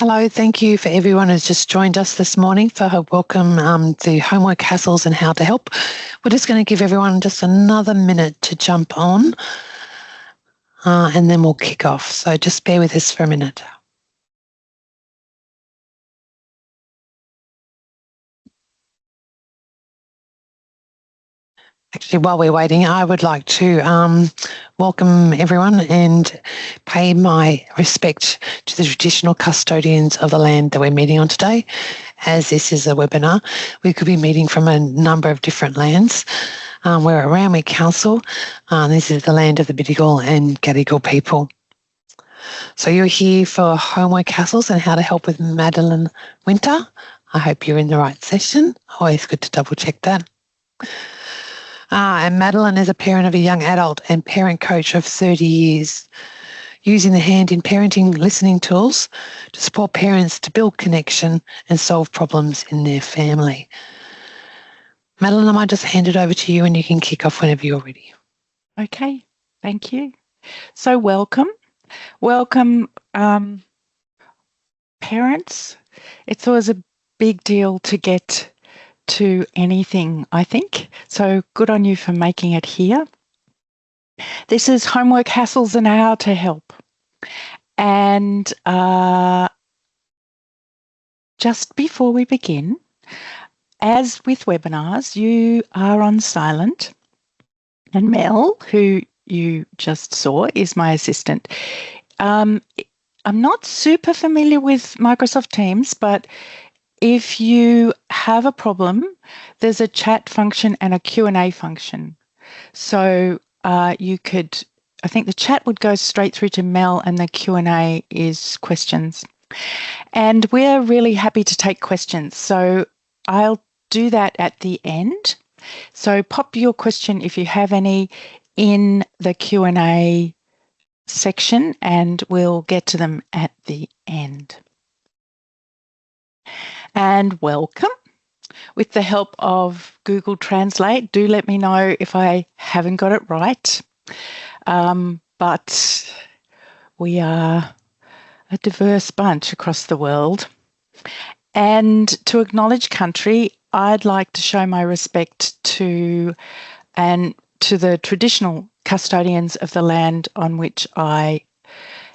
Hello, thank you for everyone who's just joined us this morning for her welcome to Homework Hassles and How to Help. We're just going to give everyone just another minute to jump on and then we'll kick off. So just bear with us for a minute. Actually, while we're waiting, I would like to welcome everyone and pay my respect to the traditional custodians of the land that we're meeting on today. As this is a webinar, we could be meeting from a number of different lands. We're at Randwick Council. This is the land of the Bidjigal and Gadigal people. So you're here for Homework Hassles and How to Help with Madeleine Winter. I hope you're in the right session. Always good to double check that. And Madeleine is a parent of a young adult and parent coach of 30 years, using the hand in parenting listening tools to support parents to build connection and solve problems in their family. Madeleine, I might just hand it over to you and you can kick off whenever you're ready. Okay, thank you. So welcome parents. It's always a big deal to get to anything, I think. So good on you for making it here. This is Homework Hassles and How to Help. And just before we begin, as with webinars, you are on silent. And Mel, who you just saw, is my assistant. I'm not super familiar with Microsoft Teams, but if you have a problem, there's a chat function and a Q&A function. So you could, I think the chat would go straight through to Mel and the Q&A is questions. And we're really happy to take questions. So I'll do that at the end. So pop your question if you have any in the Q&A section and we'll get to them at the end. And welcome. With the help of Google Translate, do let me know if I haven't got it right. But we are a diverse bunch across the world. And to acknowledge country, I'd like to show my respect to the traditional custodians of the land on which I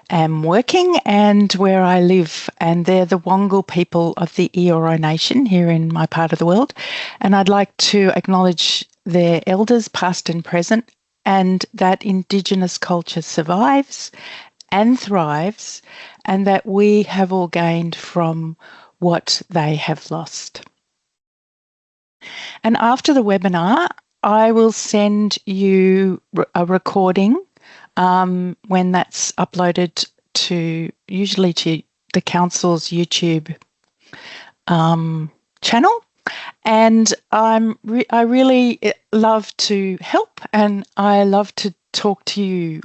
am working and where I live, and they're the Wongal people of the Eora Nation here in my part of the world. And I'd like to acknowledge their elders, past and present, and that Indigenous culture survives and thrives, and that we have all gained from what they have lost. And after the webinar, I will send you a recording when that's uploaded to usually to the council's YouTube channel. And I really love to help and I love to talk to you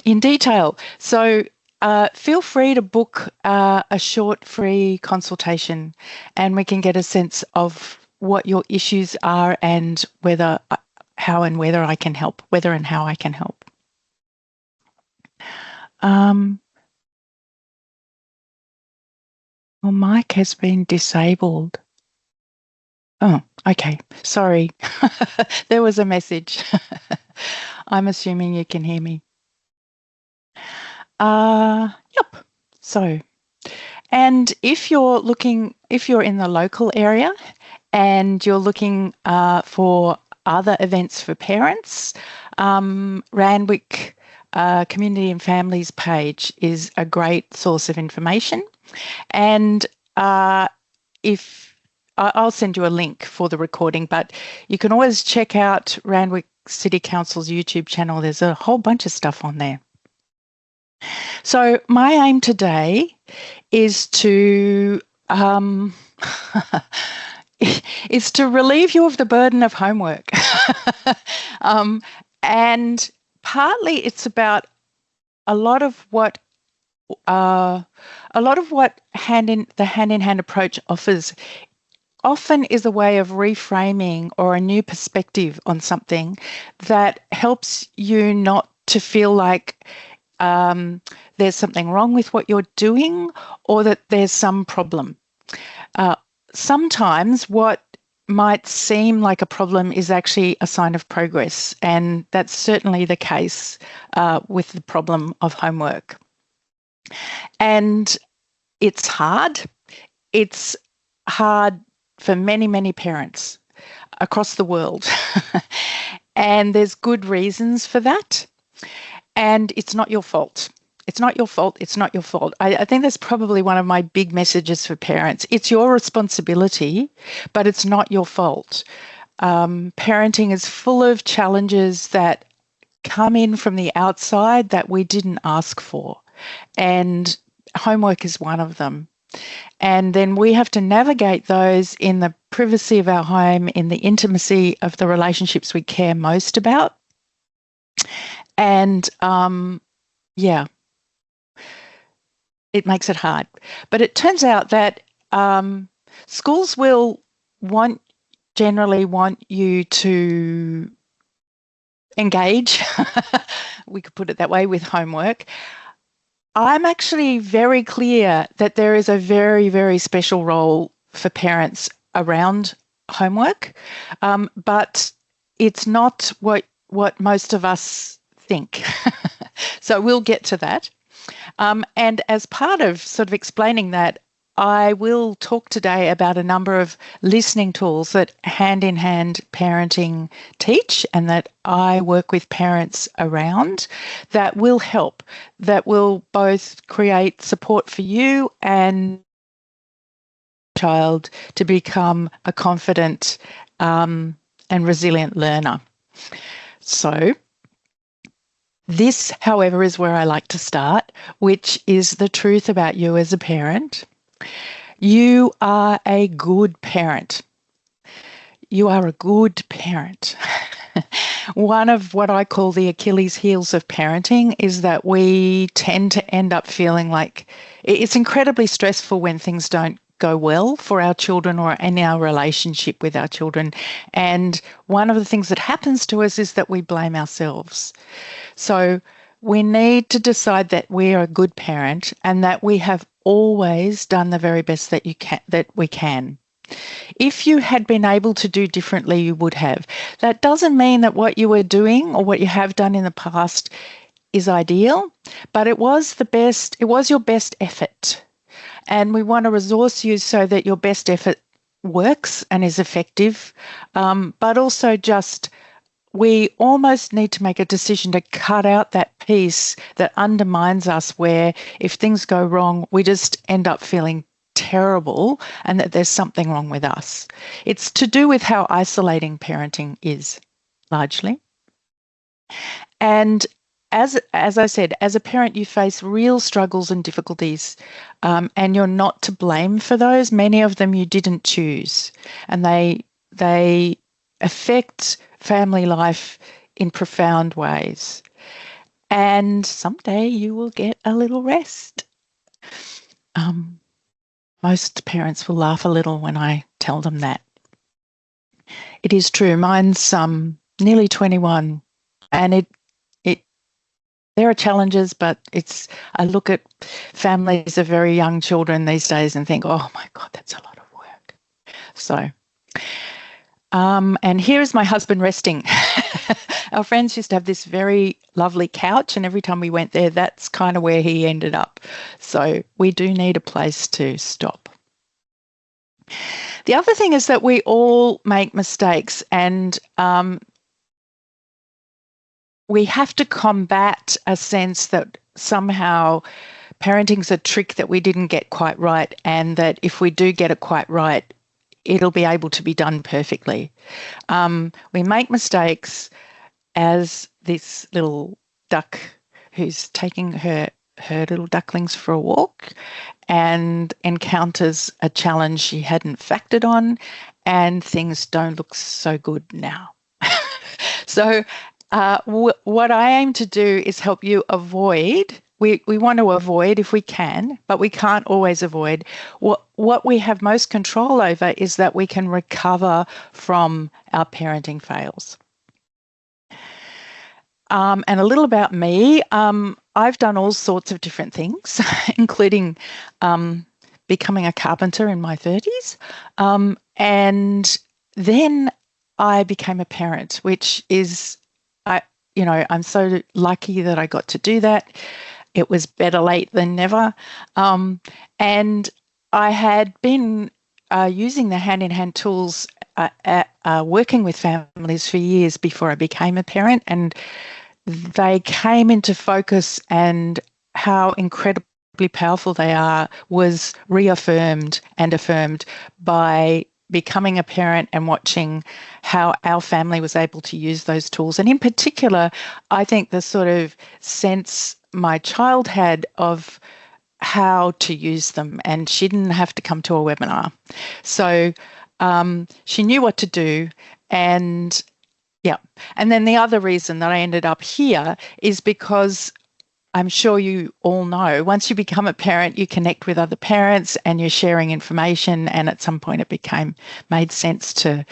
in detail. So feel free to book a short free consultation and we can get a sense of what your issues are and whether I can help, whether and how I can help. Well, mic has been disabled. Oh, okay. Sorry. There was a message. I'm assuming you can hear me. Yep. So, and if you're in the local area and you're looking for other events for parents, Randwick Community and Families page is a great source of information. And if I'll send you a link for the recording, but you can always check out Randwick City Council's YouTube channel. There's a whole bunch of stuff on there. So my aim today is to relieve you of the burden of homework. And partly it's about a lot of what the hand-in-hand approach offers often is a way of reframing or a new perspective on something that helps you not to feel like there's something wrong with what you're doing or that there's some problem. Sometimes what might seem like a problem is actually a sign of progress, and that's certainly the case with the problem of homework. And it's hard. It's hard for many, many parents across the world. And there's good reasons for that. And it's not your fault. It's not your fault. It's not your fault. I think that's probably one of my big messages for parents. It's your responsibility, but it's not your fault. Parenting is full of challenges that come in from the outside that we didn't ask for. And homework is one of them. And then we have to navigate those in the privacy of our home, in the intimacy of the relationships we care most about. And yeah, it makes it hard. But it turns out that schools will generally want you to engage, we could put it that way, with homework. I'm actually very clear that there is a very, very special role for parents around homework, but it's not what most of us think. So we'll get to that. And as part of sort of explaining that, I will talk today about a number of listening tools that hand-in-hand parenting teach and that I work with parents around that will help, that will both create support for you and child to become a confident and resilient learner. So this, however, is where I like to start, which is the truth about you as a parent. You are a good parent. You are a good parent. One of what I call the Achilles heels of parenting is that we tend to end up feeling like it's incredibly stressful when things don't go well for our children or in our relationship with our children. And one of the things that happens to us is that we blame ourselves. So we need to decide that we are a good parent and that we have always done the very best that we can. If you had been able to do differently, you would have. That doesn't mean that what you were doing or what you have done in the past is ideal, but it was your best effort. And we want to resource you so that your best effort works and is effective, but also we almost need to make a decision to cut out that piece that undermines us, where if things go wrong, we just end up feeling terrible and that there's something wrong with us. It's to do with how isolating parenting is, largely. And as I said, as a parent, you face real struggles and difficulties, and you're not to blame for those. Many of them you didn't choose, and they affect family life in profound ways. And someday you will get a little rest. Most parents will laugh a little when I tell them that. It is true. Mine's nearly 21, and there are challenges, but I look at families of very young children these days and think, oh my God, that's a lot of work. So, and here is my husband resting. Our friends used to have this very lovely couch, and every time we went there, that's kind of where he ended up. So we do need a place to stop. The other thing is that we all make mistakes, and we have to combat a sense that somehow parenting's a trick that we didn't get quite right, and that if we do get it quite right, it'll be able to be done perfectly. We make mistakes, as this little duck who's taking her little ducklings for a walk and encounters a challenge she hadn't factored on, and things don't look so good now. So what I aim to do is help you avoid. We want to avoid if we can, but we can't always avoid. What we have most control over is that we can recover from our parenting fails. And a little about me. I've done all sorts of different things, including becoming a carpenter in my 30s. And then I became a parent, which is, I'm so lucky that I got to do that. It was better late than never. And I had been using the hand-in-hand tools working with families for years before I became a parent, and they came into focus, and how incredibly powerful they are was reaffirmed and affirmed by becoming a parent and watching how our family was able to use those tools. And in particular, I think the sort of sense my child had of how to use them, and she didn't have to come to a webinar. So she knew what to do. And yeah. And then the other reason that I ended up here is because I'm sure you all know, once you become a parent, you connect with other parents and you're sharing information. And at some point it made sense to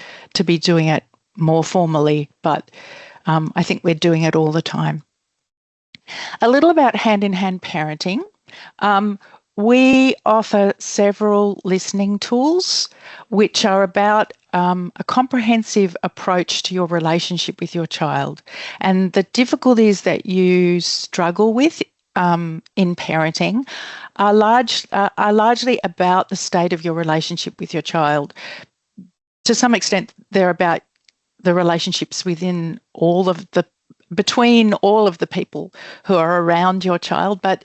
be doing it more formally. But I think we're doing it all the time. A little about hand-in-hand parenting. We offer several listening tools which are about a comprehensive approach to your relationship with your child. And the difficulties that you struggle with in parenting are largely about the state of your relationship with your child. To some extent, they're about the relationships between all of the people who are around your child, but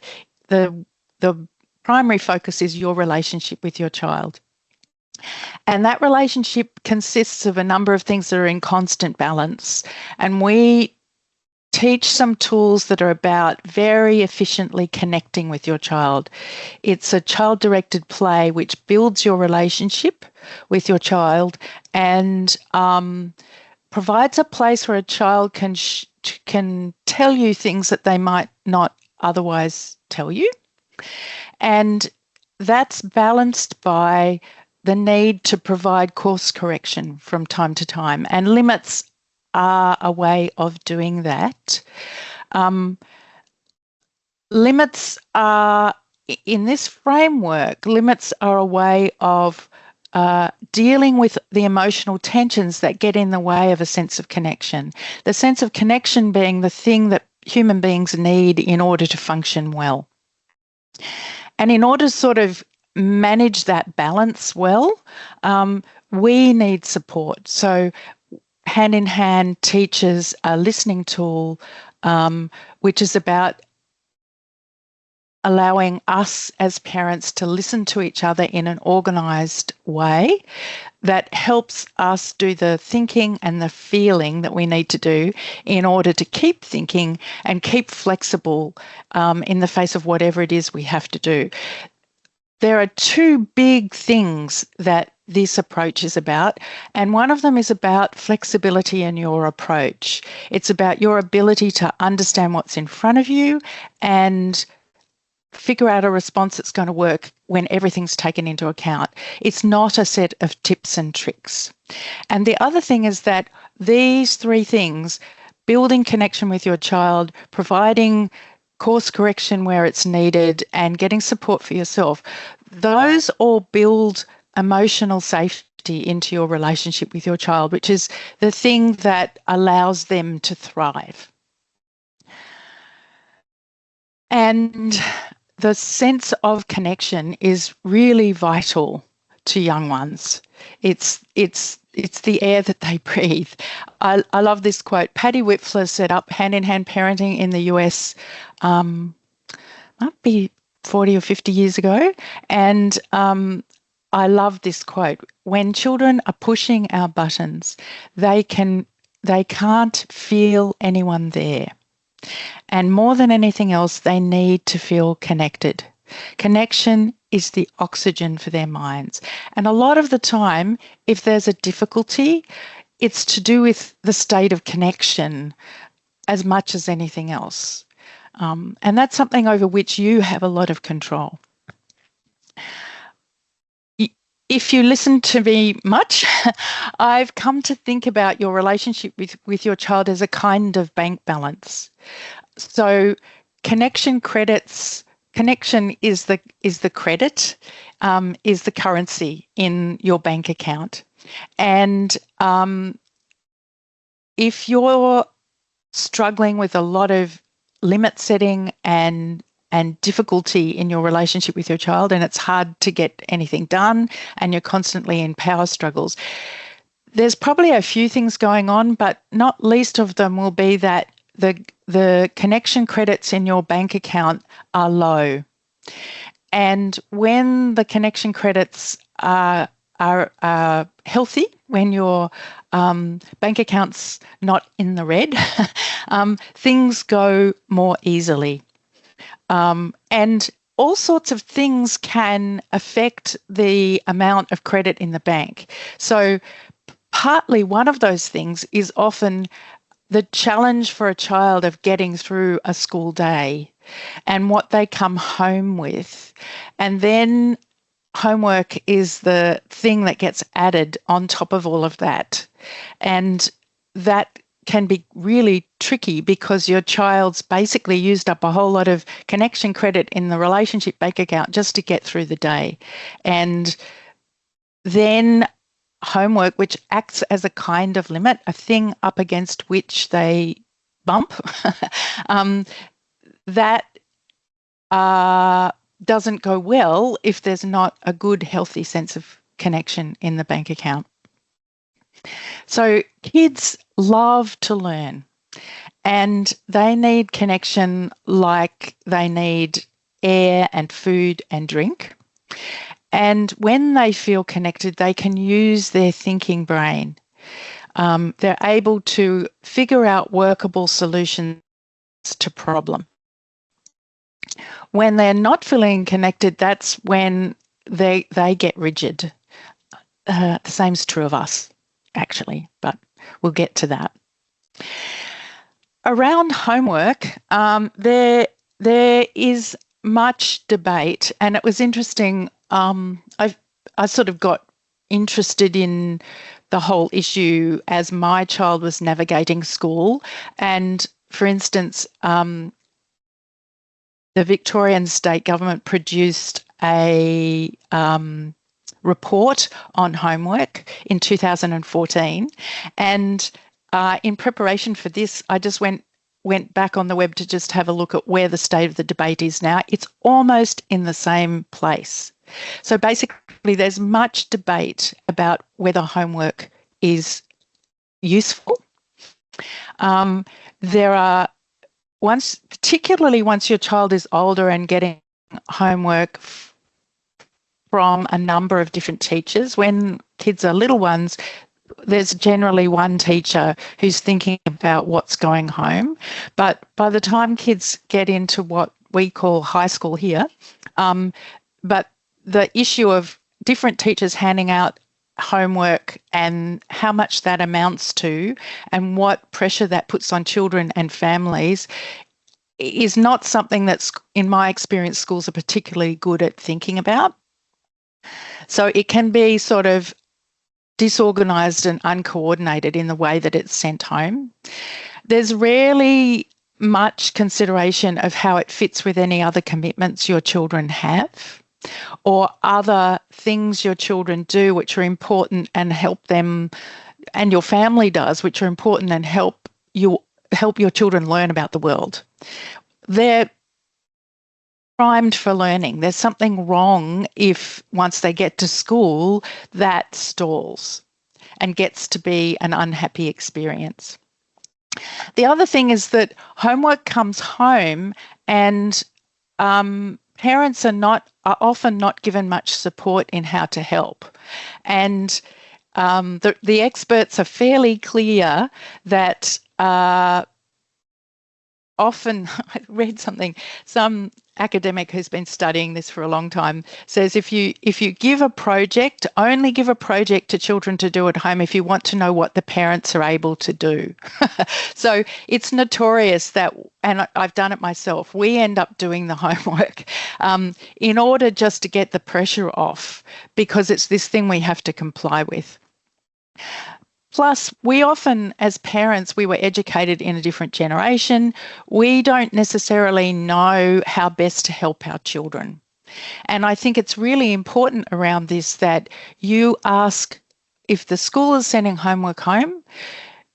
the primary focus is your relationship with your child. And that relationship consists of a number of things that are in constant balance. And we teach some tools that are about very efficiently connecting with your child. It's a child-directed play which builds your relationship with your child and provides a place where a child can tell you things that they might not otherwise tell you. And that's balanced by the need to provide course correction from time to time. And limits are a way of doing that. Limits are, in this framework, limits are a way of dealing with the emotional tensions that get in the way of a sense of connection. The sense of connection being the thing that human beings need in order to function well. And in order to sort of manage that balance well, we need support. So Hand in Hand teaches a listening tool, which is about allowing us as parents to listen to each other in an organised way that helps us do the thinking and the feeling that we need to do in order to keep thinking and keep flexible in the face of whatever it is we have to do. There are two big things that this approach is about, and one of them is about flexibility in your approach. It's about your ability to understand what's in front of you and figure out a response that's going to work when everything's taken into account. It's not a set of tips and tricks. And the other thing is that these three things, building connection with your child, providing course correction where it's needed, and getting support for yourself, those all build emotional safety into your relationship with your child, which is the thing that allows them to thrive. And the sense of connection is really vital to young ones. It's the air that they breathe. I love this quote. Patty Whitfler set up hand-in-hand parenting in the US, might be 40 or 50 years ago. And I love this quote. When children are pushing our buttons, they can't feel anyone there. And more than anything else, they need to feel connected. Connection is the oxygen for their minds. And a lot of the time, if there's a difficulty, it's to do with the state of connection as much as anything else. And that's something over which you have a lot of control. If you listen to me much, I've come to think about your relationship with your child as a kind of bank balance. So connection credits. Connection is the credit, is the currency in your bank account. And if you're struggling with a lot of limit setting and difficulty in your relationship with your child, and it's hard to get anything done, and you're constantly in power struggles, there's probably a few things going on, but not least of them will be that the connection credits in your bank account are low. And when the connection credits are healthy, when your bank account's not in the red, things go more easily. And all sorts of things can affect the amount of credit in the bank. So partly one of those things is often the challenge for a child of getting through a school day and what they come home with. And then homework is the thing that gets added on top of all of that. And that can be really tricky because your child's basically used up a whole lot of connection credit in the relationship bank account just to get through the day. And then homework, which acts as a kind of limit, a thing up against which they bump, that doesn't go well if there's not a good, healthy sense of connection in the bank account. So kids love to learn, and they need connection like they need air and food and drink. And when they feel connected, they can use their thinking brain. They're able to figure out workable solutions to problems. When they're not feeling connected, that's when they get rigid. The same's true of us, actually, but we'll get to that. Around homework, there is much debate, and it was interesting. I sort of got interested in the whole issue as my child was navigating school, and for instance, the Victorian state government produced a report on homework in 2014, and in preparation for this, I just went back on the web to just have a look at where the state of the debate is now. It's almost in the same place. So basically, there's much debate about whether homework is useful. There are particularly once your child is older and getting homework from a number of different teachers. When kids are little ones, there's generally one teacher who's thinking about what's going home. But by the time kids get into what we call high school here, but the issue of different teachers handing out homework and how much that amounts to and what pressure that puts on children and families is not something that's, in my experience, schools are particularly good at thinking about. So it can be sort of disorganised and uncoordinated in the way that it's sent home. There's rarely much consideration of how it fits with any other commitments your children have or other things your children do which are important and help them, and your family does, which are important and help your children learn about the world. They're primed for learning. There's something wrong if once they get to school that stalls and gets to be an unhappy experience. The other thing is that homework comes home and parents are often not given much support in how to help. And the experts are fairly clear that often, I read something, some academic who's been studying this for a long time says if you give a project, only give a project to children to do at home if you want to know what the parents are able to do. So it's notorious that, and I've done it myself, we end up doing the homework in order just to get the pressure off because it's this thing we have to comply with. Plus, we often, as parents, we were educated in a different generation. We don't necessarily know how best to help our children. And I think it's really important around this that you ask, if the school is sending homework home,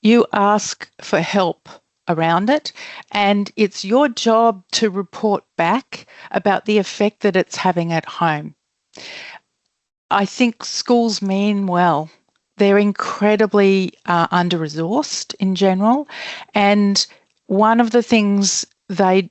you ask for help around it, and it's your job to report back about the effect that it's having at home. I think schools mean well. They're incredibly under-resourced in general, and one of the things they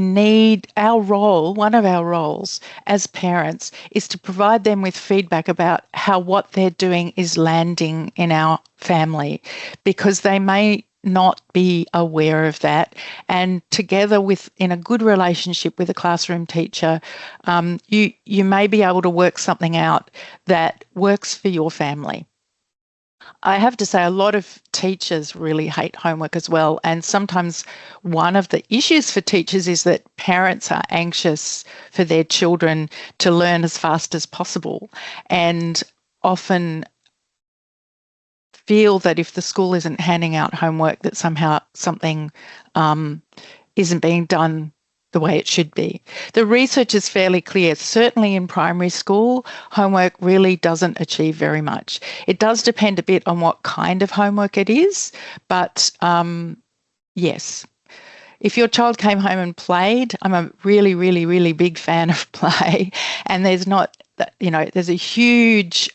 need, one of our roles as parents is to provide them with feedback about how what they're doing is landing in our family, because they may not be aware of that. And together with, in a good relationship with a classroom teacher, you may be able to work something out that works for your family. I have to say, a lot of teachers really hate homework as well. And sometimes one of the issues for teachers is that parents are anxious for their children to learn as fast as possible, and often feel that if the school isn't handing out homework, that somehow something isn't being done the way it should be. The research is fairly clear. Certainly in primary school, homework really doesn't achieve very much. It does depend a bit on what kind of homework it is, but yes. If your child came home and played, I'm a really, really, really big fan of play, and there's a huge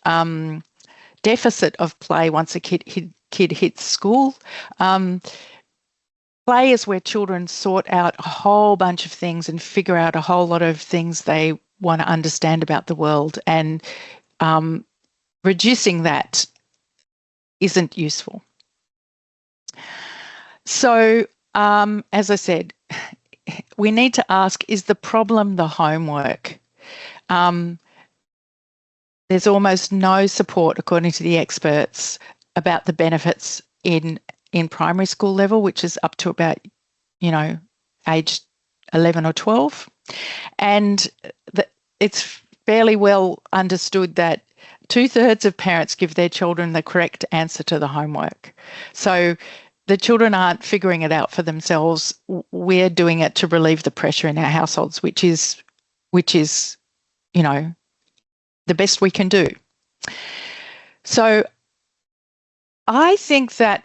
deficit of play once a kid hits school. Play is where children sort out a whole bunch of things and figure out a whole lot of things they want to understand about the world, and reducing that isn't useful. So, as I said, we need to ask, is the problem the homework? There's almost no support, according to the experts, about the benefits in primary school level, which is up to about, age 11 or 12. And it's fairly well understood that 2/3 of parents give their children the correct answer to the homework. So the children aren't figuring it out for themselves. We're doing it to relieve the pressure in our households, which is, the best we can do. So I think that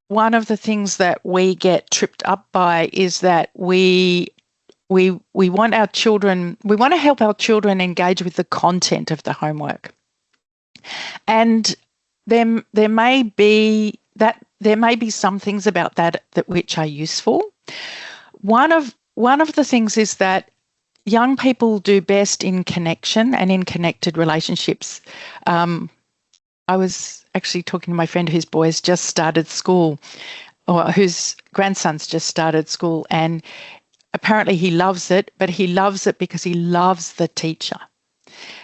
one of the things that we get tripped up by is that we want our children, we want to help our children engage with the content of the homework. And there may be some things about that which are useful. One of the things is that young people do best in connection and in connected relationships. I was actually talking to my friend whose boys just started school, or whose grandsons just started school, and apparently he loves it, but he loves it because he loves the teacher.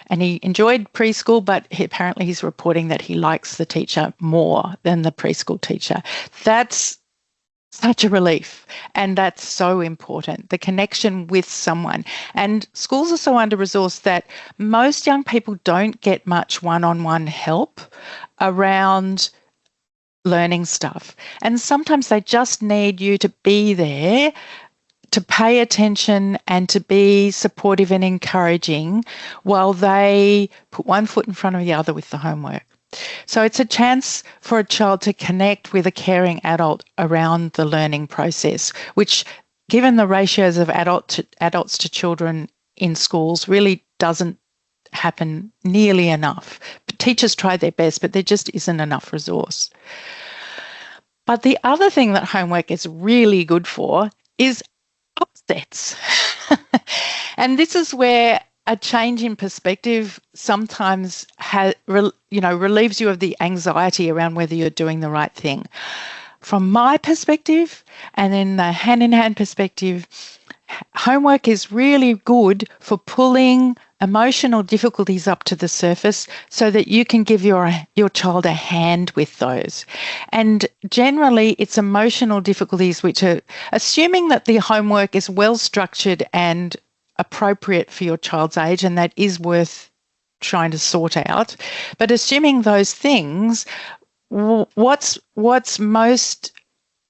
And he enjoyed preschool, but apparently he's reporting that he likes the teacher more than the preschool teacher. That's such a relief, and that's so important, the connection with someone. And schools are so under-resourced that most young people don't get much one-on-one help around learning stuff. And sometimes they just need you to be there, to pay attention and to be supportive and encouraging while they put one foot in front of the other with the homework. So it's a chance for a child to connect with a caring adult around the learning process, which, given the ratios of adults to children in schools, really doesn't happen nearly enough. Teachers try their best, but there just isn't enough resource. But the other thing that homework is really good for is upsets. And this is where a change in perspective sometimes relieves you of the anxiety around whether you're doing the right thing. From my perspective, and in the hand-in-hand perspective, homework is really good for pulling emotional difficulties up to the surface so that you can give your child a hand with those. And generally, it's emotional difficulties which are, assuming that the homework is well structured and appropriate for your child's age, and that is worth trying to sort out. But assuming those things, what's most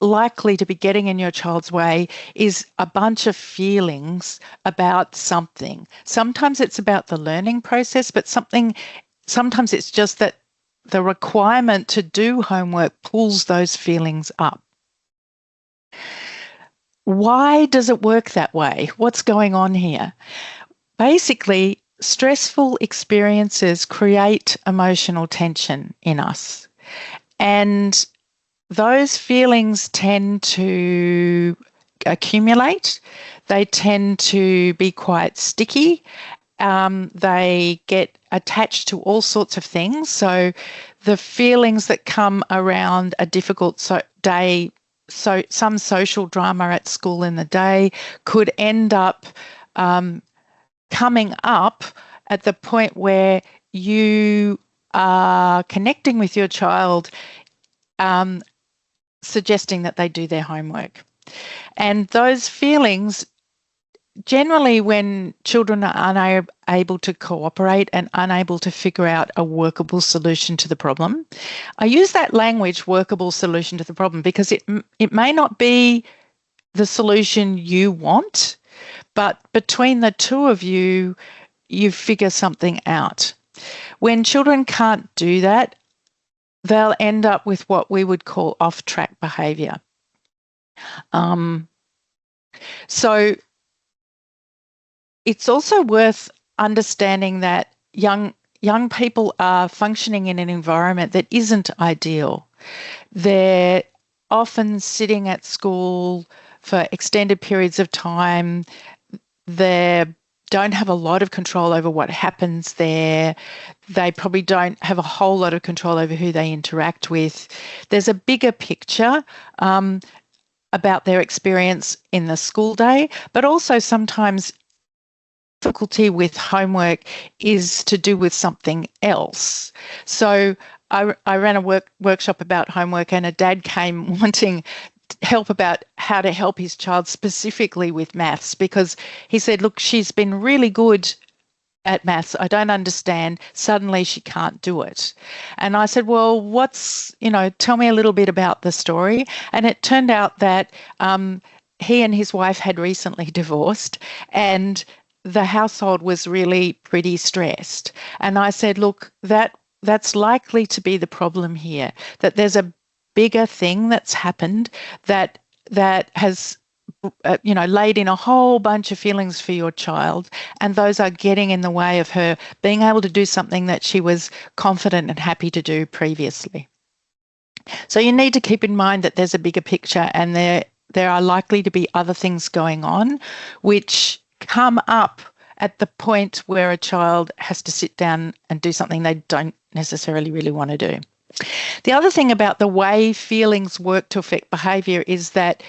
likely to be getting in your child's way is a bunch of feelings about something. Sometimes it's about the learning process, but sometimes it's just that the requirement to do homework pulls those feelings up. Why does it work that way? What's going on here? Basically, stressful experiences create emotional tension in us. And those feelings tend to accumulate. They tend to be quite sticky. They get attached to all sorts of things. So the feelings that come around a difficult day, so some social drama at school in the day could end up coming up at the point where you are connecting with your child, suggesting that they do their homework. And those feelings, generally when children are unable to cooperate and unable to figure out a workable solution to the problem. I use that language, workable solution to the problem, because it may not be the solution you want, but between the two of you, you figure something out. When children can't do that, they'll end up with what we would call off-track behaviour. So it's also worth understanding that young people are functioning in an environment that isn't ideal. They're often sitting at school for extended periods of time. They don't have a lot of control over what happens there. They probably don't have a whole lot of control over who they interact with. There's a bigger picture about their experience in the school day, but also sometimes difficulty with homework is to do with something else. So I ran a workshop about homework, and a dad came wanting help about how to help his child specifically with maths, because he said, look, she's been really good at maths. I don't understand. Suddenly she can't do it. And I said, well, tell me a little bit about the story. And it turned out that he and his wife had recently divorced, and the household was really pretty stressed. And I said, look, that's likely to be the problem here, that there's a bigger thing that's happened that has laid in a whole bunch of feelings for your child, and those are getting in the way of her being able to do something that she was confident and happy to do previously. So you need to keep in mind that there's a bigger picture, and there are likely to be other things going on which come up at the point where a child has to sit down and do something they don't necessarily really want to do. The other thing about the way feelings work to affect behaviour is that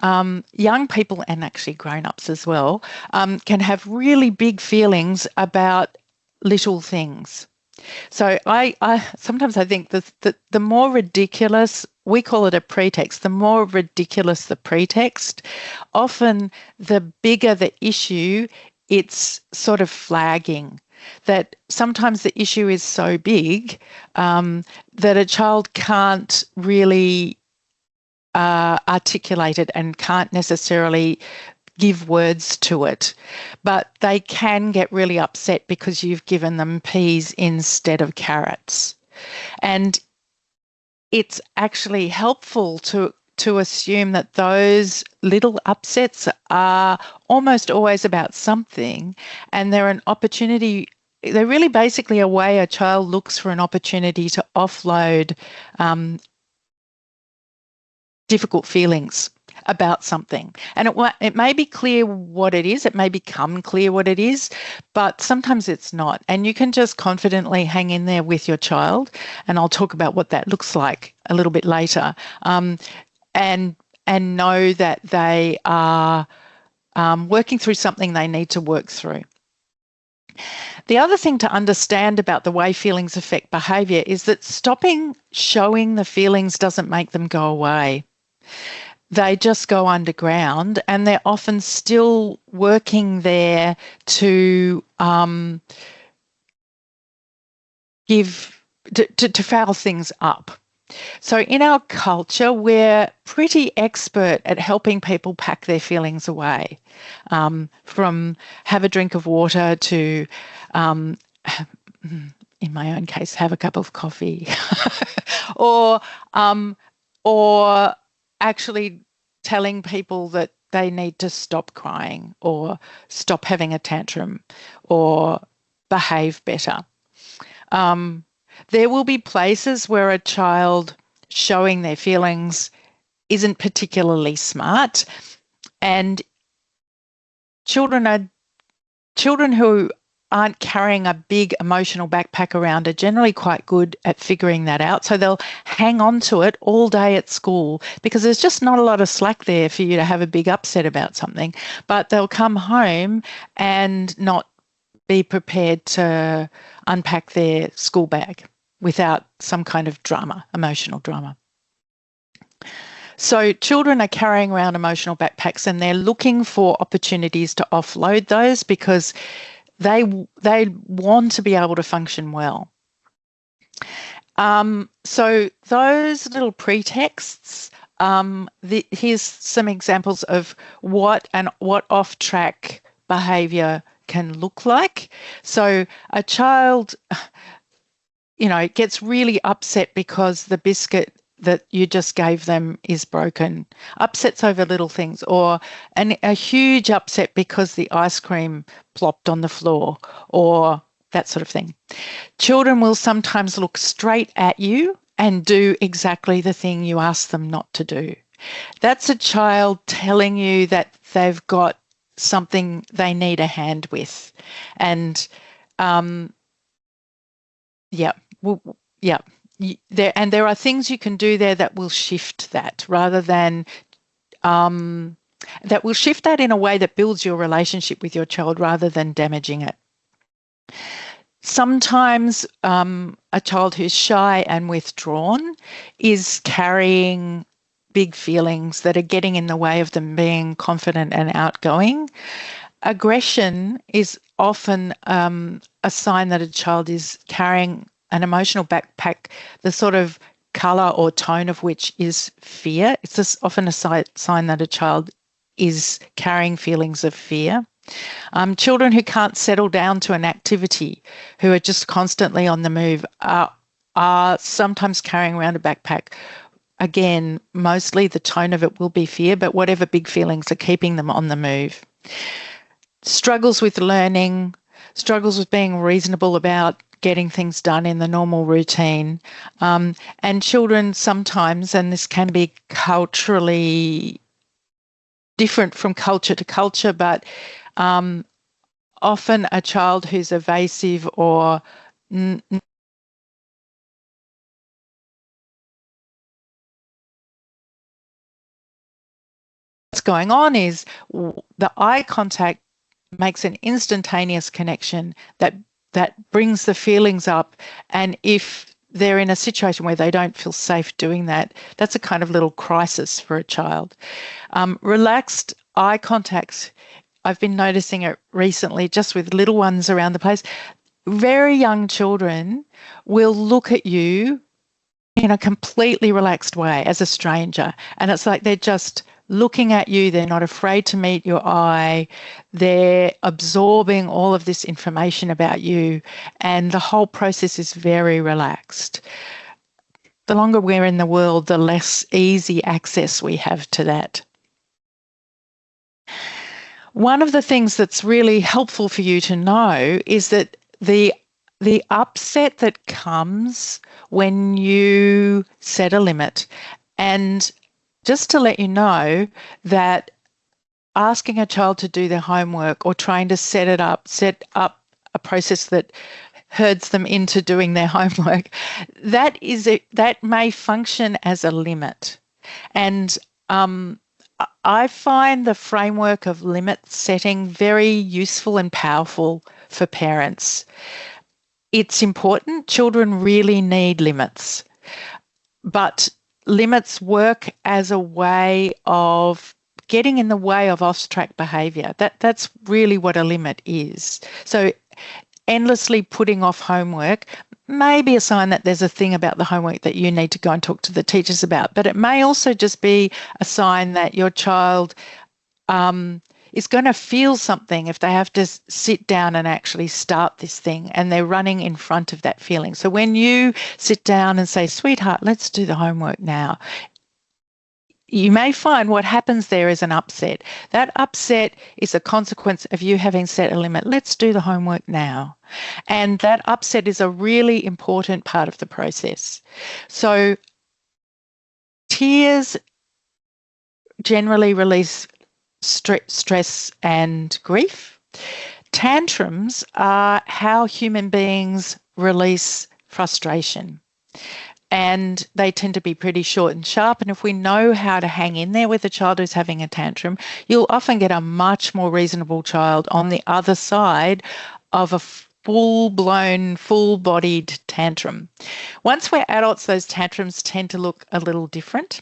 young people, and actually grown-ups as well, can have really big feelings about little things. So I sometimes I think that the more ridiculous, we call it a pretext, the more ridiculous the pretext, often the bigger the issue it's sort of flagging. That sometimes the issue is so big that a child can't really articulate it and can't necessarily give words to it, but they can get really upset because you've given them peas instead of carrots. And it's actually helpful to assume that those little upsets are almost always about something, and they're an opportunity. They're really basically a way a child looks for an opportunity to offload difficult feelings about something. And it may be clear what it is, it may become clear what it is, but sometimes it's not. And you can just confidently hang in there with your child, and I'll talk about what that looks like a little bit later, and know that they are working through something they need to work through. The other thing to understand about the way feelings affect behaviour is that stopping showing the feelings doesn't make them go away. They just go underground, and they're often still working there to to foul things up. So in our culture, we're pretty expert at helping people pack their feelings away, from have a drink of water to, um, in my own case, have a cup of coffee, or um, or actually telling people that they need to stop crying or stop having a tantrum or behave better. There will be places where a child showing their feelings isn't particularly smart, and children who aren't carrying a big emotional backpack around are generally quite good at figuring that out. So they'll hang on to it all day at school because there's just not a lot of slack there for you to have a big upset about something. But they'll come home and not be prepared to unpack their school bag without some kind of drama, emotional drama. So children are carrying around emotional backpacks and they're looking for opportunities to offload those because they want to be able to function well. So those little pretexts, here's some examples of what off-track behaviour can look like. So a child, gets really upset because the biscuit that you just gave them is broken, upsets over little things, or a huge upset because the ice cream plopped on the floor, or that sort of thing. Children will sometimes look straight at you and do exactly the thing you ask them not to do. That's a child telling you that they've got something they need a hand with. And there are things you can do there that will shift that rather than that will shift that in a way that builds your relationship with your child rather than damaging it. Sometimes a child who's shy and withdrawn is carrying big feelings that are getting in the way of them being confident and outgoing. Aggression is often a sign that a child is carrying an emotional backpack, the sort of colour or tone of which is fear. It's just often a sign that a child is carrying feelings of fear. Children who can't settle down to an activity, who are just constantly on the move, are sometimes carrying around a backpack. Again, mostly the tone of it will be fear, but whatever big feelings are keeping them on the move. Struggles with learning, struggles with being reasonable about getting things done in the normal routine. And children sometimes, and this can be culturally different from culture to culture, but often a child who's evasive or what's going on is the eye contact makes an instantaneous connection that brings the feelings up. And if they're in a situation where they don't feel safe doing that, that's a kind of little crisis for a child. Relaxed eye contact, I've been noticing it recently just with little ones around the place. Very young children will look at you in a completely relaxed way as a stranger. And it's like they're just looking at you. They're not afraid to meet your eye. They're absorbing all of this information about you. And the whole process is very relaxed. The longer we're in the world, the less easy access we have to that. One of the things that's really helpful for you to know is that the upset that comes when you set a limit, and just to let you know that asking a child to do their homework or trying to set up a process that herds them into doing their homework, that may function as a limit. And I find the framework of limit setting very useful and powerful for parents. It's important. Children really need limits, but limits work as a way of getting in the way of off-track behaviour. That's really what a limit is. So endlessly putting off homework may be a sign that there's a thing about the homework that you need to go and talk to the teachers about. But it may also just be a sign that your child is going to feel something if they have to sit down and actually start this thing, and they're running in front of that feeling. So when you sit down and say, sweetheart, let's do the homework now, you may find what happens there is an upset. That upset is a consequence of you having set a limit. Let's do the homework now. And that upset is a really important part of the process. So tears generally release stress and grief. Tantrums are how human beings release frustration. And they tend to be pretty short and sharp. And if we know how to hang in there with a child who's having a tantrum, you'll often get a much more reasonable child on the other side of a full-blown, full-bodied tantrum. Once we're adults, those tantrums tend to look a little different.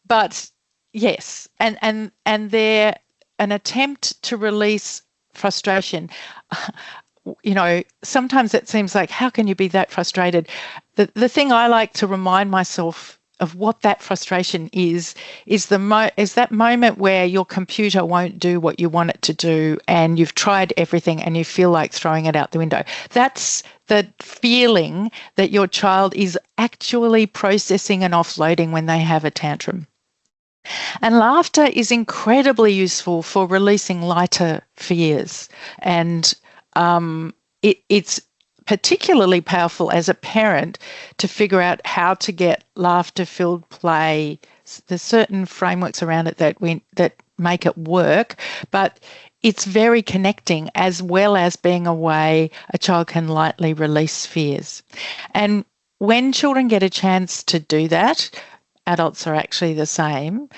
But yes, and they're an attempt to release frustration. You know, sometimes it seems like, how can you be that frustrated? The thing I like to remind myself of what that frustration is that moment where your computer won't do what you want it to do, and you've tried everything and you feel like throwing it out the window. That's the feeling that your child is actually processing and offloading when they have a tantrum. And laughter is incredibly useful for releasing lighter fears. And it's particularly powerful as a parent to figure out how to get laughter-filled play. There's certain frameworks around it that make it work, but it's very connecting, as well as being a way a child can lightly release fears. And when children get a chance to do that, adults are actually the same,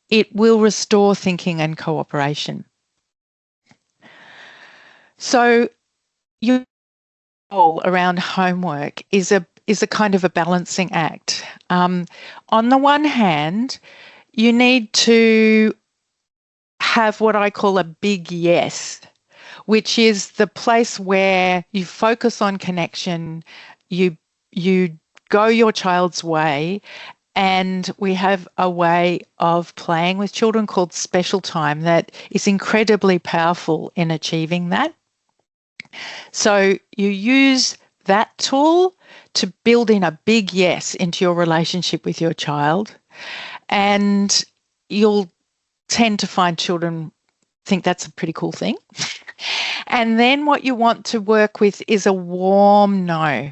it will restore thinking and cooperation. So your goal around homework is a kind of a balancing act. On the one hand, you need to have what I call a big yes, which is the place where you focus on connection, you go your child's way, and we have a way of playing with children called special time that is incredibly powerful in achieving that. So you use that tool to build in a big yes into your relationship with your child, and you'll tend to find children think that's a pretty cool thing. And then what you want to work with is a warm no.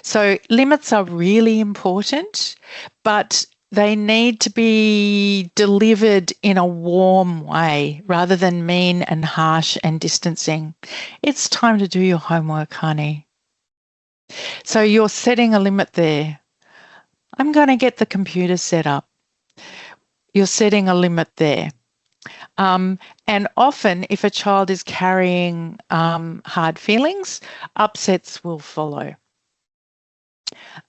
So limits are really important, but they need to be delivered in a warm way rather than mean and harsh and distancing. It's time to do your homework, honey. So you're setting a limit there. I'm going to get the computer set up. You're setting a limit there. And often if a child is carrying hard feelings, upsets will follow.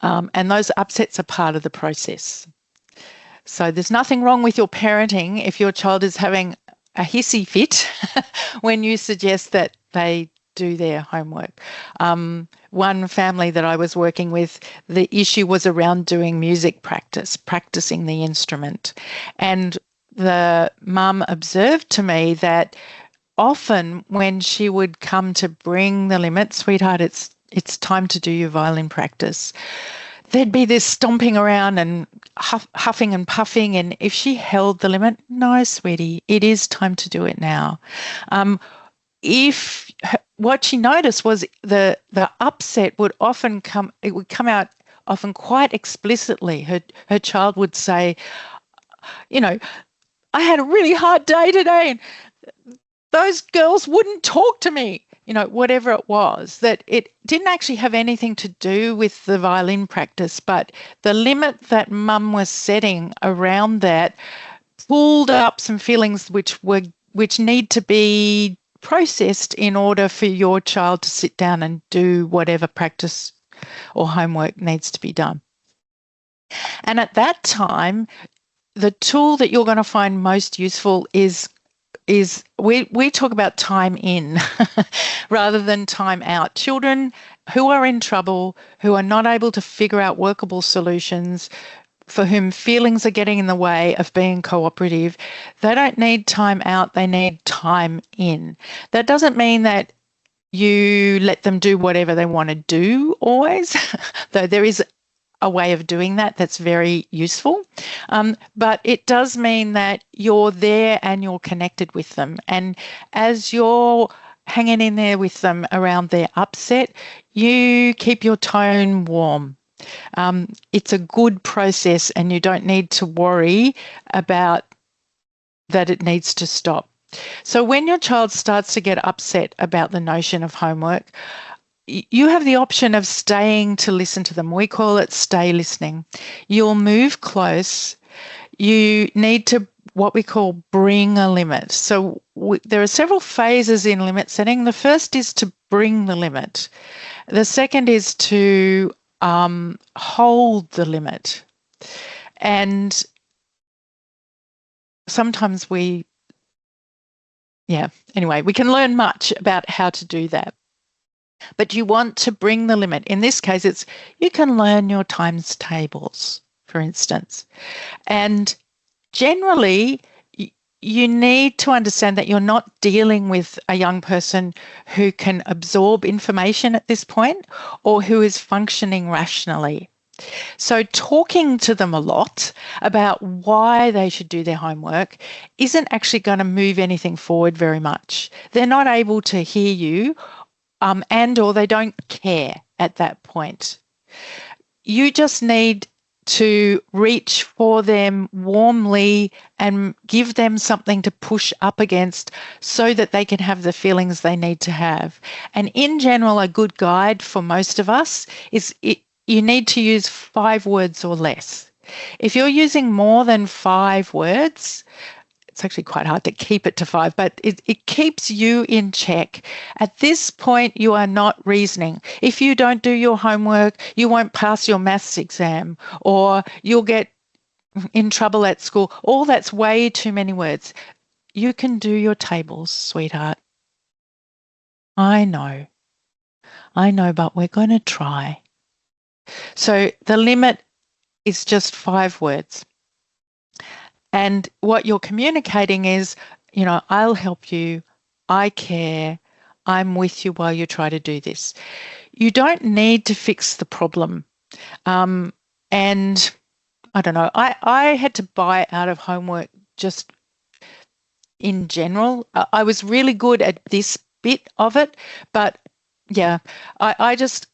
And those upsets are part of the process. So there's nothing wrong with your parenting if your child is having a hissy fit when you suggest that they do their homework. One family that I was working with, the issue was around doing music practice, practicing the instrument. And the mum observed to me that often when she would come to bring the limit, sweetheart, it's time to do your violin practice, there'd be this stomping around and huffing and puffing. And if she held the limit, no, sweetie, it is time to do it now. What she noticed was the upset would often come out often quite explicitly. Her child would say, you know, I had a really hard day today and those girls wouldn't talk to me. You know, whatever it was, that it didn't actually have anything to do with the violin practice, but the limit that mum was setting around that pulled up some feelings which need to be processed in order for your child to sit down and do whatever practice or homework needs to be done. And at that time, the tool that you're going to find most useful is is we talk about time in rather than time out. Children who are in trouble, who are not able to figure out workable solutions, for whom feelings are getting in the way of being cooperative, they don't need time out, they need time in. That doesn't mean that you let them do whatever they want to do always, though there is a way of doing that that's very useful. But it does mean that you're there and you're connected with them. And as you're hanging in there with them around their upset, you keep your tone warm. It's a good process and you don't need to worry about that it needs to stop. So when your child starts to get upset about the notion of homework, you have the option of staying to listen to them. We call it stay listening. You'll move close. You need to what we call bring a limit. So there are several phases in limit setting. The first is to bring the limit. The second is to hold the limit. And sometimes anyway, we can learn much about how to do that. But you want to bring the limit. In this case, you can learn your times tables, for instance. And generally, you need to understand that you're not dealing with a young person who can absorb information at this point or who is functioning rationally. So talking to them a lot about why they should do their homework isn't actually going to move anything forward very much. They're not able to hear you and or they don't care at that point. You just need to reach for them warmly and give them something to push up against so that they can have the feelings they need to have. And in general, a good guide for most of us is you need to use 5 words or less. If you're using more than 5 words, it's actually quite hard to keep it to 5, but it keeps you in check. At this point, you are not reasoning. If you don't do your homework, you won't pass your maths exam or you'll get in trouble at school. All that's way too many words. You can do your tables, sweetheart. I know, but we're going to try. So the limit is just 5 words. And what you're communicating is, I'll help you. I care. I'm with you while you try to do this. You don't need to fix the problem. And I don't know, I had to buy out of homework just in general. I was really good at this bit of it, but yeah, I just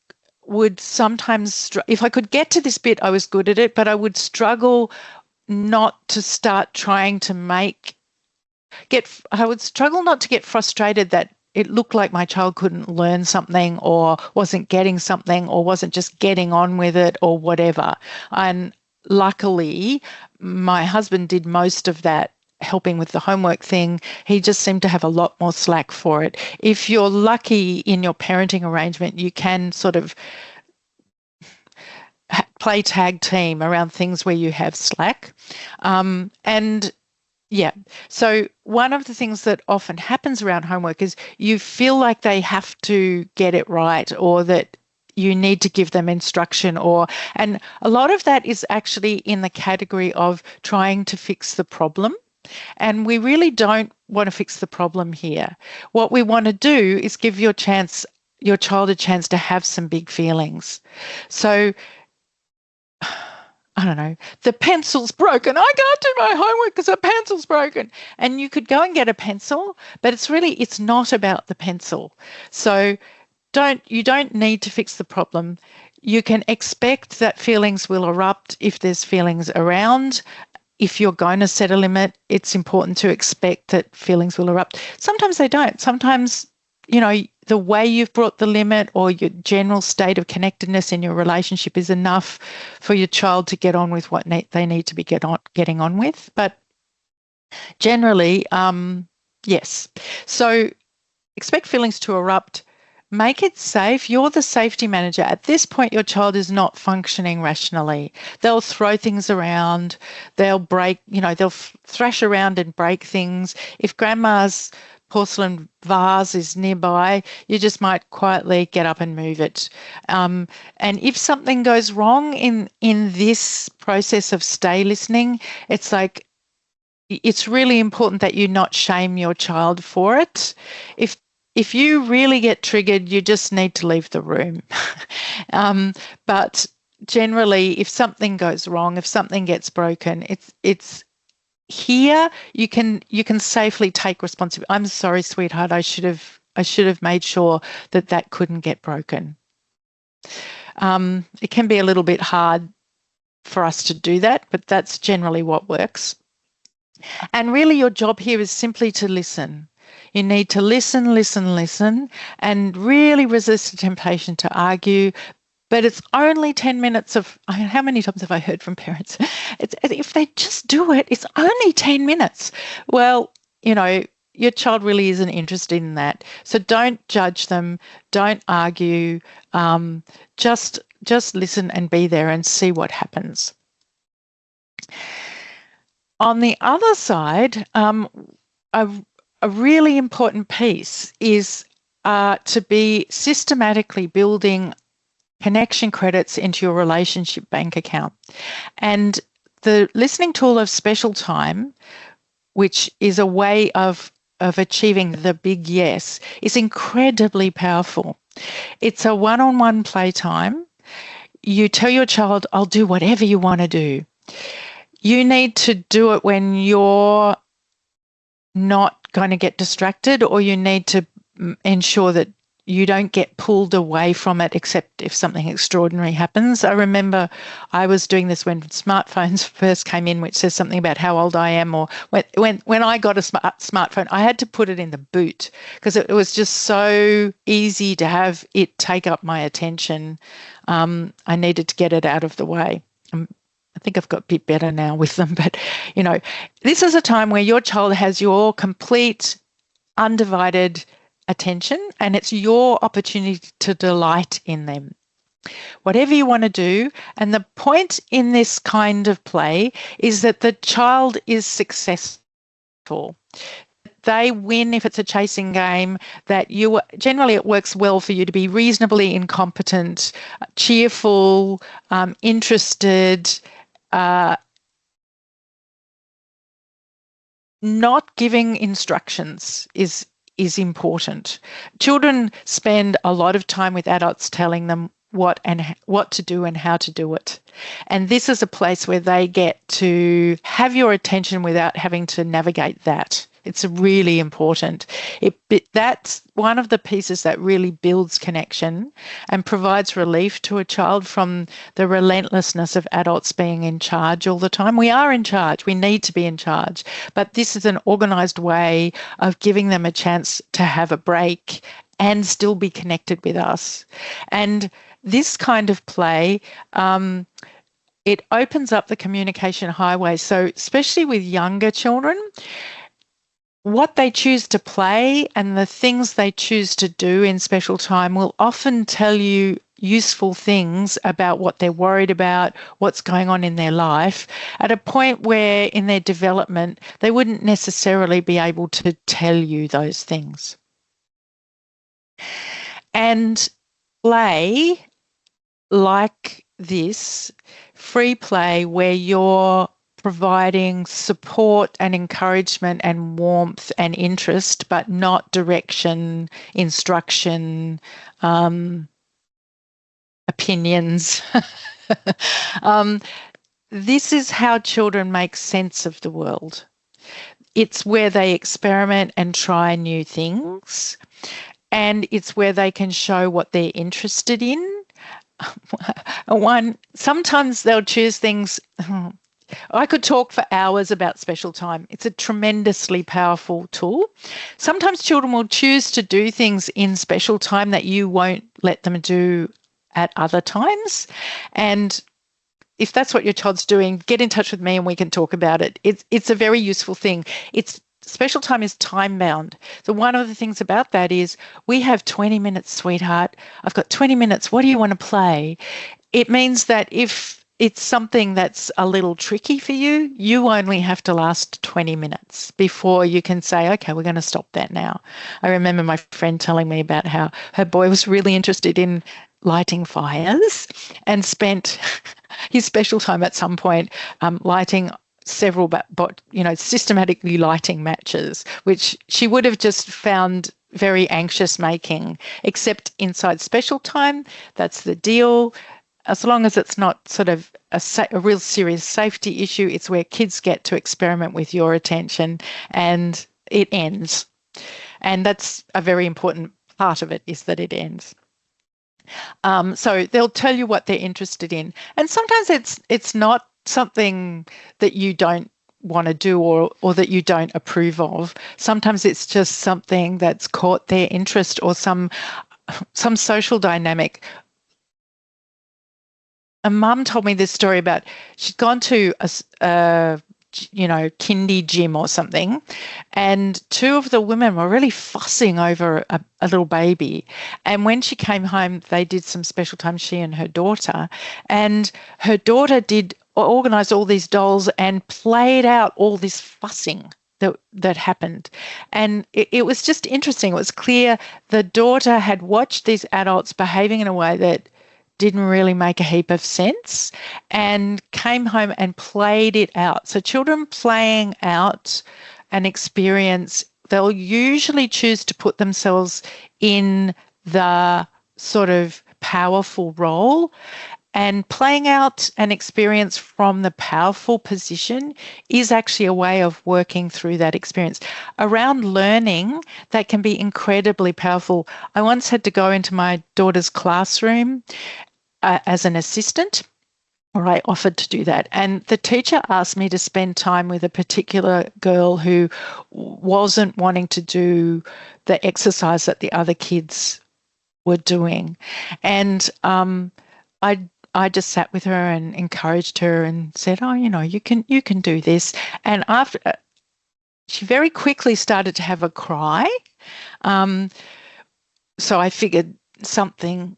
would sometimes, if I could get to this bit, I was good at it, but I would struggle not to start trying to I would struggle not to get frustrated that it looked like my child couldn't learn something or wasn't getting something or wasn't just getting on with it or whatever. And luckily, my husband did most of that helping with the homework thing. He just seemed to have a lot more slack for it. If you're lucky in your parenting arrangement, you can sort of play tag team around things where you have slack. So one of the things that often happens around homework is you feel like they have to get it right or that you need to give them instruction and a lot of that is actually in the category of trying to fix the problem. And we really don't want to fix the problem here. What we want to do is give your child a chance to have some big feelings. So I don't know, the pencil's broken. I can't do my homework because the pencil's broken. And you could go and get a pencil, but it's not about the pencil. So you don't need to fix the problem. You can expect that feelings will erupt if there's feelings around. If you're going to set a limit, it's important to expect that feelings will erupt. Sometimes they don't. Sometimes, the way you've brought the limit or your general state of connectedness in your relationship is enough for your child to get on with what they need to be getting on with. But generally, yes. So expect feelings to erupt. make it safe. You're the safety manager. At this point, your child is not functioning rationally. They'll throw things around. They'll break, they'll thrash around and break things. If grandma's porcelain vase is nearby, you just might quietly get up and move it. And if something goes wrong in this process of stay listening, it's like, it's really important that you not shame your child for it. If you really get triggered, you just need to leave the room. But generally, if something goes wrong, if something gets broken, it's here you can safely take responsibility. I'm sorry, sweetheart. I should have made sure that couldn't get broken. It can be a little bit hard for us to do that, but that's generally what works. And really, your job here is simply to listen. You need to listen, listen, listen, and really resist the temptation to argue. But it's only 10 minutes of, how many times have I heard from parents? If they just do it, it's only 10 minutes. Well, your child really isn't interested in that. So don't judge them. Don't argue. Just listen and be there and see what happens. On the other side, a really important piece is to be systematically building connection credits into your relationship bank account. And the listening tool of special time, which is a way of achieving the big yes, is incredibly powerful. It's a one-on-one playtime. You tell your child, I'll do whatever you want to do. You need to do it when you're not going to get distracted, or you need to ensure that you don't get pulled away from it except if something extraordinary happens. I remember I was doing this when smartphones first came in, which says something about how old I am, or when I got a smartphone, I had to put it in the boot because it was just so easy to have it take up my attention. I needed to get it out of the way. I think I've got a bit better now with them, but, this is a time where your child has your complete, undivided attention, and it's your opportunity to delight in them. Whatever you want to do, and the point in this kind of play is that the child is successful. They win if it's a chasing game, that generally it works well for you to be reasonably incompetent, cheerful, interested, not giving instructions is important. Children spend a lot of time with adults telling them what to do and how to do it. And this is a place where they get to have your attention without having to navigate that. It's really important. That's one of the pieces that really builds connection and provides relief to a child from the relentlessness of adults being in charge all the time. We are in charge. We need to be in charge. But this is an organised way of giving them a chance to have a break and still be connected with us. And this kind of play, it opens up the communication highway. So especially with younger children, what they choose to play and the things they choose to do in special time will often tell you useful things about what they're worried about, what's going on in their life, at a point where in their development they wouldn't necessarily be able to tell you those things. And play like this, free play where you're providing support and encouragement and warmth and interest, but not direction, instruction, opinions. This is how children make sense of the world. It's where they experiment and try new things, and it's where they can show what they're interested in. Sometimes they'll choose things. I could talk for hours about special time. It's a tremendously powerful tool. Sometimes children will choose to do things in special time that you won't let them do at other times. And if that's what your child's doing, get in touch with me and we can talk about it. It's a very useful thing. It's special time is time bound. So one of the things about that is we have 20 minutes, sweetheart. I've got 20 minutes. What do you want to play? It means that if it's something that's a little tricky for you, you only have to last 20 minutes before you can say, okay, we're going to stop that now. I remember my friend telling me about how her boy was really interested in lighting fires and spent his special time at some point lighting several, systematically lighting matches, which she would have just found very anxious making, except inside special time, that's the deal. As long as it's not sort of a real serious safety issue, it's where kids get to experiment with your attention and it ends. And that's a very important part of it, is that it ends. So they'll tell you what they're interested in. And sometimes it's not something that you don't want to do or that you don't approve of. Sometimes it's just something that's caught their interest or some social dynamic. A mum told me this story about she'd gone to a kindy gym or something, and two of the women were really fussing over a little baby. And when she came home, they did some special time, she and her daughter, and her daughter organised all these dolls and played out all this fussing that happened. And it was just interesting. It was clear the daughter had watched these adults behaving in a way that didn't really make a heap of sense and came home and played it out. So children playing out an experience, they'll usually choose to put themselves in the sort of powerful role. And playing out an experience from the powerful position is actually a way of working through that experience. Around learning, that can be incredibly powerful. I once had to go into my daughter's classroom as an assistant, or I offered to do that. And the teacher asked me to spend time with a particular girl who wasn't wanting to do the exercise that the other kids were doing. And I just sat with her and encouraged her and said, oh, you can do this. And after she very quickly started to have a cry. So I figured something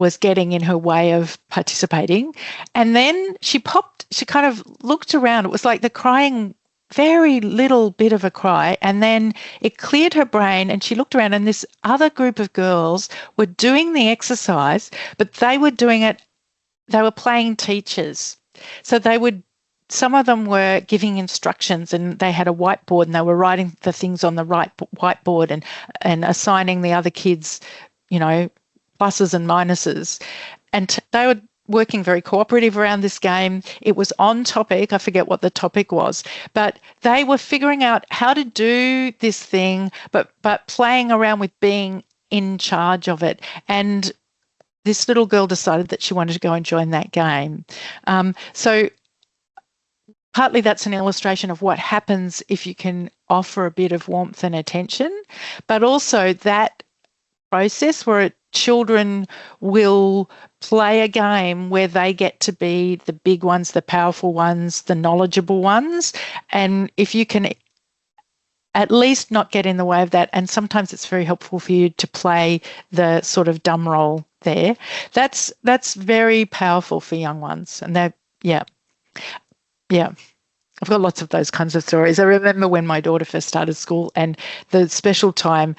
was getting in her way of participating. And then she kind of looked around. It was like the crying, very little bit of a cry. And then it cleared her brain and she looked around and this other group of girls were doing the exercise, but they were doing it, they were playing teachers. So some of them were giving instructions and they had a whiteboard and they were writing the things on the whiteboard and assigning the other kids, pluses and minuses. And they were working very cooperative around this game. It was on topic. I forget what the topic was, but they were figuring out how to do this thing, but playing around with being in charge of it. And this little girl decided that she wanted to go and join that game. So partly that's an illustration of what happens if you can offer a bit of warmth and attention, but also that process where children will play a game where they get to be the big ones, the powerful ones, the knowledgeable ones. And if you can at least not get in the way of that, and sometimes it's very helpful for you to play the sort of dumb role there, that's very powerful for young ones. And I've got lots of those kinds of stories. I remember when my daughter first started school and the special time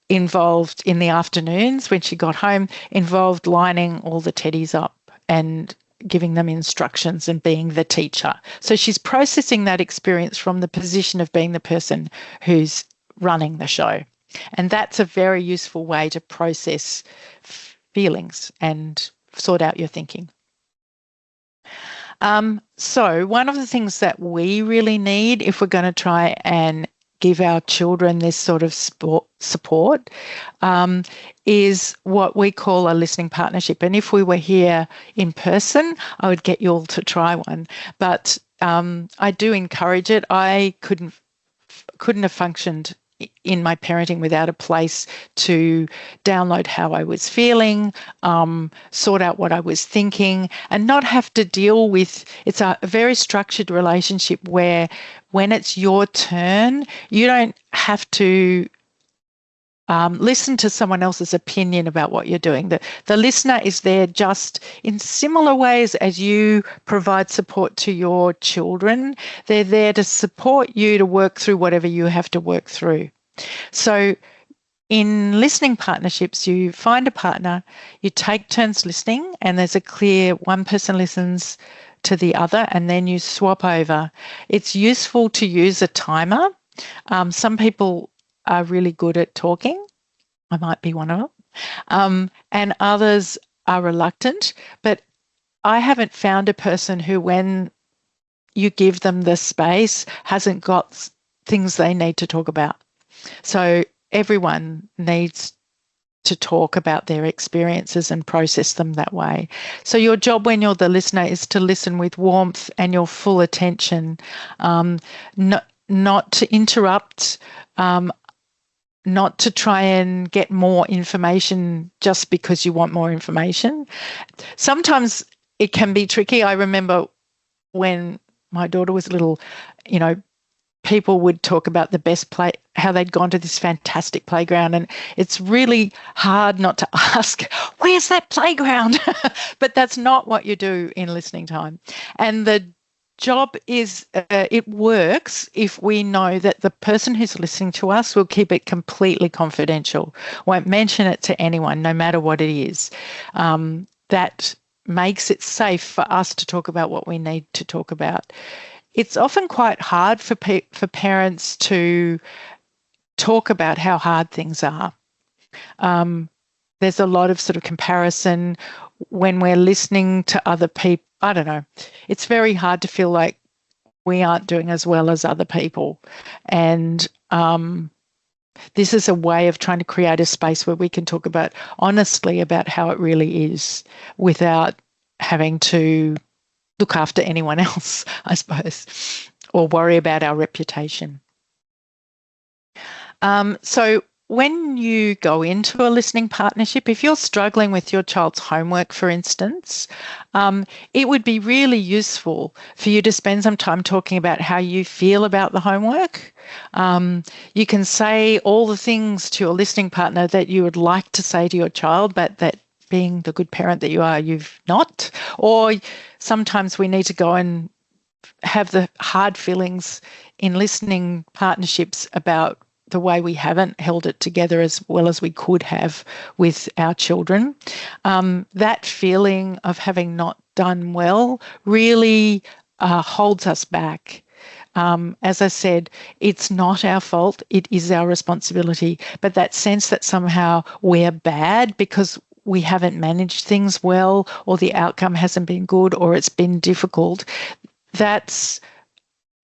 involved in the afternoons when she got home involved lining all the teddies up and giving them instructions and being the teacher. So she's processing that experience from the position of being the person who's running the show. And that's a very useful way to process feelings and sort out your thinking. So one of the things that we really need if we're going to try and give our children this sort of support is what we call a listening partnership. And if we were here in person, I would get you all to try one. But I do encourage it. I couldn't have functioned in my parenting without a place to download how I was feeling, sort out what I was thinking, and not have to deal with. It's a very structured relationship where when it's your turn, you don't have to listen to someone else's opinion about what you're doing. The listener is there just in similar ways as you provide support to your children. They're there to support you to work through whatever you have to work through. So in listening partnerships, you find a partner, you take turns listening, and there's a clear one person listens to the other, and then you swap over. It's useful to use a timer. Some people are really good at talking. I might be one of them. And others are reluctant. But I haven't found a person who, when you give them the space, hasn't got things they need to talk about. So everyone needs to talk about their experiences and process them that way. So your job when you're the listener is to listen with warmth and your full attention, not to interrupt, not to try and get more information just because you want more information. Sometimes it can be tricky. I remember when my daughter was little, people would talk about the best play, how they'd gone to this fantastic playground, and it's really hard not to ask, where's that playground? But that's not what you do in listening time. And the job is, it works if we know that the person who's listening to us will keep it completely confidential, won't mention it to anyone, no matter what it is. That makes it safe for us to talk about what we need to talk about. It's often quite hard for parents to talk about how hard things are. There's a lot of sort of comparison when we're listening to other people. I don't know. It's very hard to feel like we aren't doing as well as other people. And this is a way of trying to create a space where we can talk about honestly about how it really is without having to look after anyone else, I suppose, or worry about our reputation. So when you go into a listening partnership, if you're struggling with your child's homework, for instance, it would be really useful for you to spend some time talking about how you feel about the homework. You can say all the things to your listening partner that you would like to say to your child, but that being the good parent that you are, you've not. Or sometimes we need to go and have the hard feelings in listening partnerships about the way we haven't held it together as well as we could have with our children. That feeling of having not done well really holds us back. As I said, it's not our fault. It is our responsibility. But that sense that somehow we're bad because we haven't managed things well, or the outcome hasn't been good, or it's been difficult, that's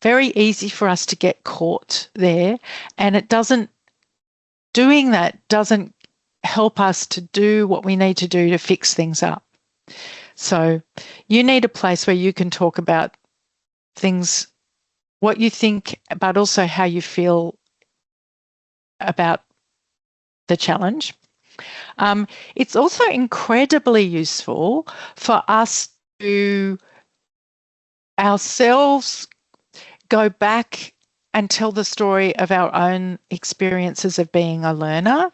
very easy for us to get caught there. And doing that doesn't help us to do what we need to do to fix things up. So you need a place where you can talk about things, what you think, but also how you feel about the challenge. It's also incredibly useful for us to ourselves go back and tell the story of our own experiences of being a learner.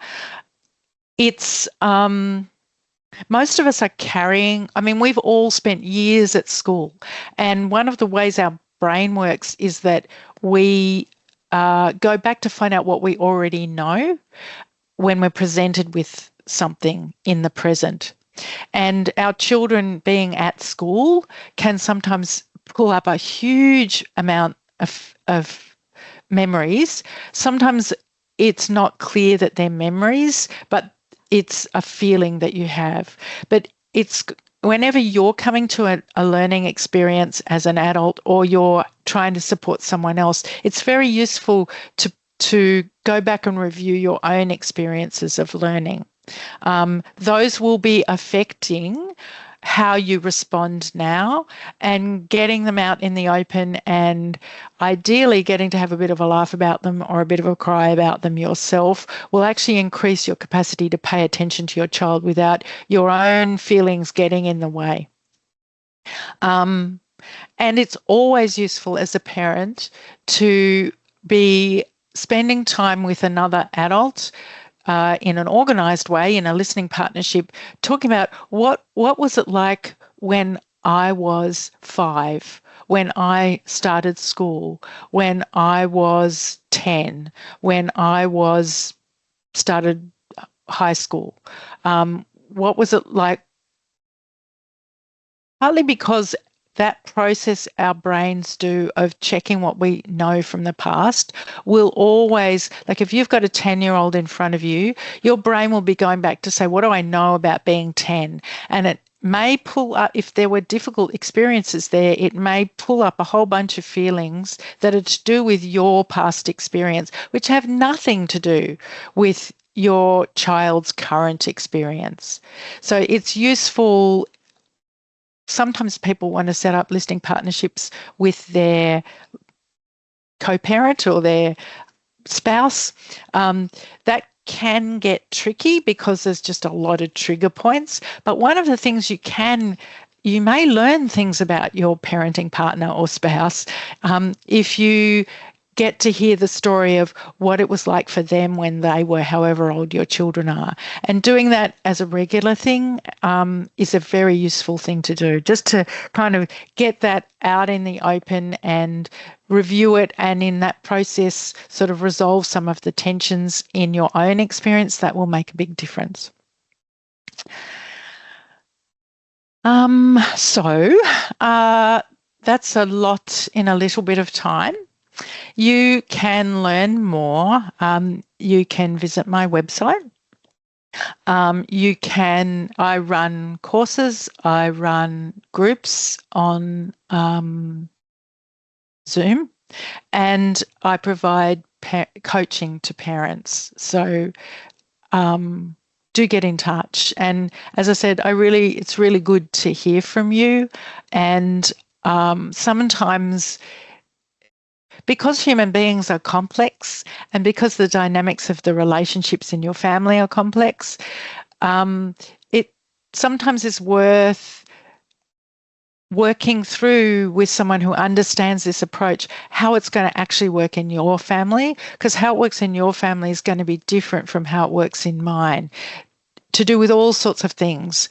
It's most of us are carrying, we've all spent years at school, and one of the ways our brain works is that we go back to find out what we already know when we're presented with something in the present. And our children being at school can sometimes pull up a huge amount of memories. Sometimes it's not clear that they're memories, but it's a feeling that you have. But it's whenever you're coming to a learning experience as an adult, or you're trying to support someone else, it's very useful to go back and review your own experiences of learning. Those will be affecting how you respond now, and getting them out in the open, and ideally getting to have a bit of a laugh about them or a bit of a cry about them yourself will actually increase your capacity to pay attention to your child without your own feelings getting in the way. And it's always useful as a parent to be spending time with another adult in an organised way, in a listening partnership, talking about what was it like when I was 5, when I started school, when I was 10, when I started high school. What was it like? Partly because that process our brains do of checking what we know from the past will always, like if you've got a 10-year-old in front of you, your brain will be going back to say, what do I know about being 10? And it may pull up, if there were difficult experiences there, it may pull up a whole bunch of feelings that are to do with your past experience, which have nothing to do with your child's current experience. So it's useful. Sometimes people want to set up listening partnerships with their co-parent or their spouse. That can get tricky because there's just a lot of trigger points. But one of the things you may learn things about your parenting partner or spouse if you get to hear the story of what it was like for them when they were however old your children are. And doing that as a regular thing is a very useful thing to do, just to kind of get that out in the open and review it, and in that process sort of resolve some of the tensions in your own experience. That will make a big difference. So that's a lot in a little bit of time. You can learn more. You can visit my website. I run courses, I run groups on Zoom, and I provide coaching to parents. So do get in touch. And as I said, it's really good to hear from you. And sometimes, because human beings are complex, and because the dynamics of the relationships in your family are complex, it sometimes is worth working through with someone who understands this approach, how it's going to actually work in your family, because how it works in your family is going to be different from how it works in mine, to do with all sorts of things.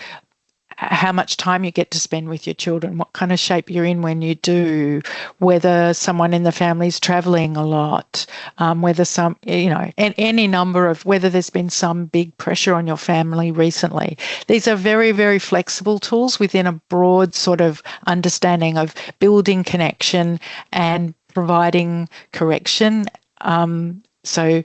How much time you get to spend with your children, what kind of shape you're in when you do, whether someone in the family is traveling a lot, whether and any number of, whether there's been some big pressure on your family recently. These are very, very flexible tools within a broad sort of understanding of building connection and providing correction. So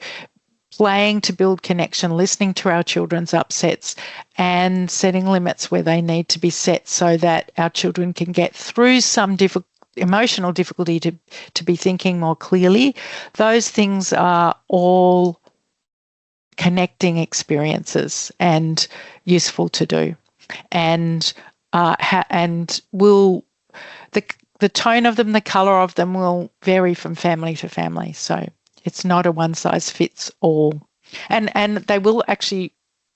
playing to build connection, listening to our children's upsets, and setting limits where they need to be set so that our children can get through some emotional difficulty to be thinking more clearly. Those things are all connecting experiences and useful to do. And the tone of them, the colour of them will vary from family to family. So it's not a one size fits all. And they will actually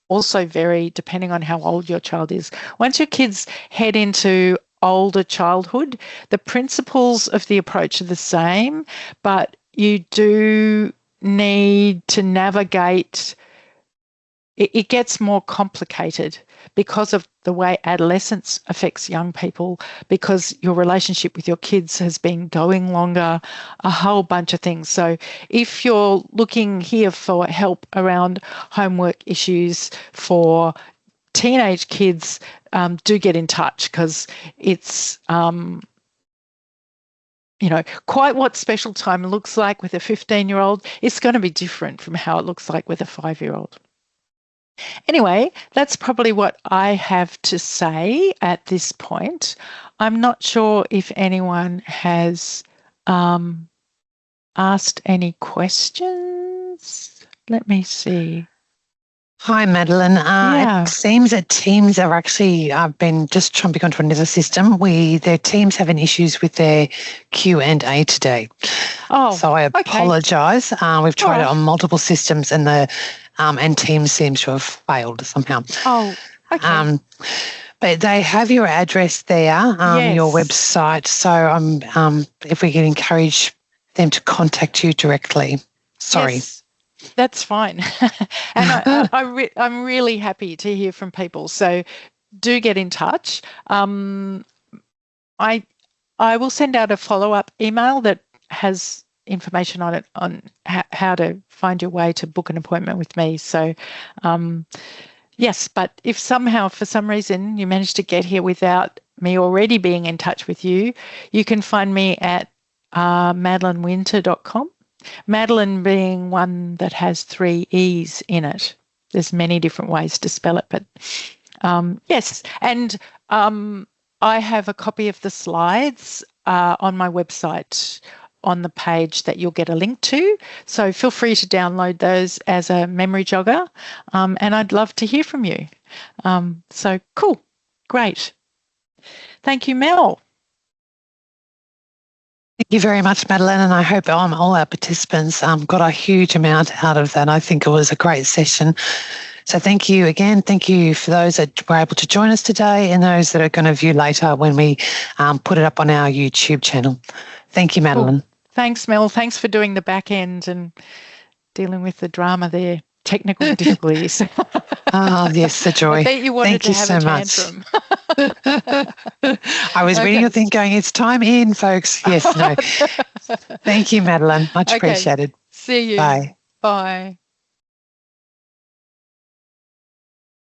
also vary depending on how old your child is. Once your kids head into older childhood, the principles of the approach are the same, but you do need to navigate. It gets more complicated because of the way adolescence affects young people, because your relationship with your kids has been going longer, a whole bunch of things. So if you're looking here for help around homework issues for teenage kids, do get in touch, because it's quite what special time looks like with a 15-year-old, it's going to be different from how it looks like with a 5-year-old. Anyway, that's probably what I have to say at this point. I'm not sure if anyone has asked any questions. Let me see. Hi, Madeleine. Yeah. It seems that Teams are actually, I've been just jumping onto another system. Their Teams having issues with their Q&A today. Oh, So I okay. apologise. We've All tried it right. on multiple systems and Teams seems to have failed somehow. Oh, okay. Um, but they have your address there, your Yes. website. So if we can encourage them to contact you directly. Sorry. Yes. That's fine. And I'm really happy to hear from people. So do get in touch. I I will send out a follow-up email that has information on it on how to find your way to book an appointment with me. So yes, but if somehow for some reason you manage to get here without me already being in touch with you, you can find me at madelinewinter.com. Madeleine being one that has 3 E's in it. There's many different ways to spell it, but yes. And I have a copy of the slides on my website on the page that you'll get a link to. So feel free to download those as a memory jogger. And I'd love to hear from you. So cool. Great. Thank you, Mel. Thank you very much, Madeleine, and I hope all our participants got a huge amount out of that. I think it was a great session. So thank you again. Thank you for those that were able to join us today and those that are going to view later when we put it up on our YouTube channel. Thank you, Madeleine. Cool. Thanks, Mel. Thanks for doing the back end and dealing with the drama there. Technical difficulties. Oh, yes, the joy. I bet you wanted Thank you have so a much. tantrum. I was reading the thing going, it's time in, folks. Yes, no. Thank you, Madeleine. Much appreciated. See you. Bye. Bye.